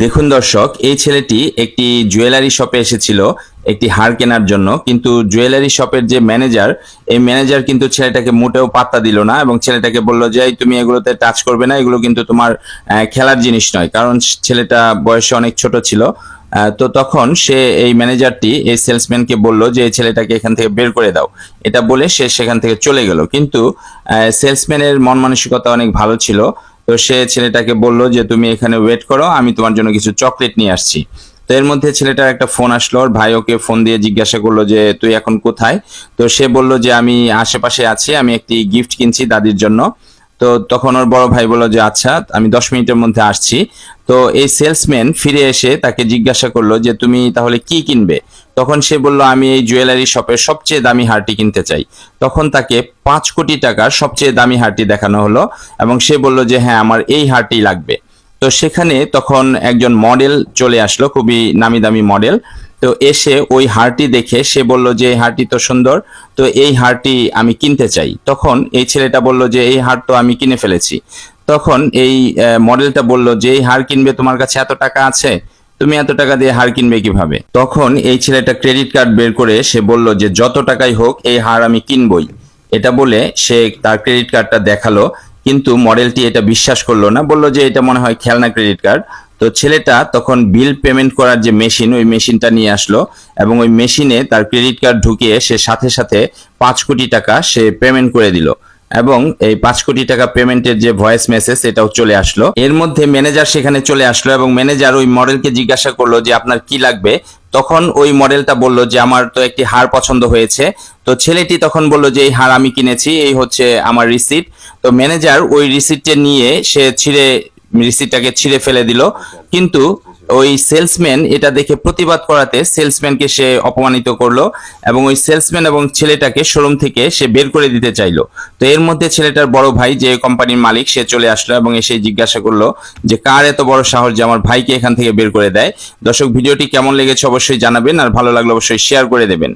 দেখুন দর্শক, এই ছেলেটি একটি জুয়েলারি শপে এসেছিল একটি হার কেনার জন্য, কিন্তু জুয়েলারি শপের যে ম্যানেজার, এই ম্যানেজার কিন্তু ছেলেটাকে মোটেও পাত্তা দিল না এবং ছেলেটাকে বলল যে "এই তুমি এগুলোতে টাচ করবে না, এগুলো কিন্তু তোমার খেলার জিনিস নয়", কারণ ছেলেটা বয়সে অনেক ছোট ছিল। তো তখন সে এই ম্যানেজারটি এই সেলসম্যানকে বলল যে এই ছেলেটাকে এখান থেকে বের করে দাও। এটা বলে সে সেখান থেকে চলে গেল, কিন্তু সেলসম্যানের মন মানসিকতা অনেক ভালো ছিল। তো সে ছেলেটাকে বলল যে তুমি এখানে ওয়েট করো, আমি তোমার জন্য কিছু চকলেট নিয়ে আসছি। তো এর মধ্যে ছেলেটার একটা ফোন আসলো, ওর ভাই ওকে ফোন দিয়ে জিজ্ঞাসা করলো যে তুই এখন কোথায়। তো সে বলল যে আমি আশেপাশে আছি, আমি একটি গিফট কিনছি দাদির জন্য। তো তখন ওর বড় ভাই বলল যে আচ্ছা, আমি 10 মিনিটের মধ্যে আসছি। তো এই সেলসম্যান ফিরে এসে তাকে জিজ্ঞাসা করলো যে তুমি তাহলে কি কিনবে। তখন সে বলল আমি এই জুয়েলারি শপের সবচেয়ে দামি হারটি কিনতে চাই। তখন তাকে 5 কোটি টাকার সবচেয়ে দামি হারটি দেখানো হলো এবং সে বলল যে হ্যাঁ, আমার এই হারটি লাগবে। তো সেখানে তখন একজন মডেল চলে আসলো, খুবই নামি দামি মডেল। তো এসে ওই হারটি দেখে সে বলল যে এই হারটি তো সুন্দর, তো এই হারটি আমি কিনতে চাই। তখন এই ছেলেটা বলল যে এই হার তো আমি কিনে ফেলেছি। তখন এই মডেলটা বলল যে এই হার কিনবে, তোমার কাছে এত টাকা আছে, তুমি এত টাকা দিয়ে হার কিনবে কিভাবে। তখন এই ছেলেটা ক্রেডিট কার্ড বের করে সে বলল যে যত টাকাই হোক এই হার আমি কিনবই। এটা বলে সে তার ক্রেডিট কার্ডটা দেখালো, কিন্তু মডেলটি এটা বিশ্বাস করলো না, বলল যে এটা মনে হয় খেলনা ক্রেডিট কার্ড। তো ছেলেটা তখন বিল পেমেন্ট করার যে মেশিন, ওই মেশিনটা নিয়ে আসলো এবং ওই মেশিনে তার ক্রেডিট কার্ড ঢুকিয়ে সে সাথে সাথে 5 কোটি টাকা সে পেমেন্ট করে দিল এবং এই 5 কোটি টাকা পেমেন্টের যে ভয়েস মেসেজ এটাও চলে আসলো। এর মধ্যে ম্যানেজার সেখানে চলে আসলো এবং ম্যানেজার ওই মডেলকে জিজ্ঞাসা করলো যে আপনার কি লাগবে। তখন ওই মডেলটা বলল যে আমার তো একটি হার পছন্দ হয়েছে। তো ছেলেটি তখন বলল যে এই হার আমি কিনেছি, এই হচ্ছে আমার রিসিট। তো ম্যানেজার ওই রিসিটটা নিয়ে সে রিসিটটাকে ছিঁড়ে ফেলে দিল, কিন্তু ওই সেলসম্যান এটা দেখে প্রতিবাদ করাতে সেলসম্যানকে সে অপমানিত করলো এবং ওই সেলসম্যান এবং ছেলেটাকে শোরুম থেকে সে বের করে দিতে চাইলো। তো এর মধ্যে ছেলেটার বড় ভাই, যে কোম্পানির মালিক, সে চলে আসলো এবং এসে জিজ্ঞাসা করলো যে কার এত বড় সাহস যে আমার ভাইকে এখান থেকে বের করে দেয়। দর্শক, ভিডিওটি কেমন লেগেছে অবশ্যই জানাবেন, আর ভালো লাগলে অবশ্যই শেয়ার করে দেবেন।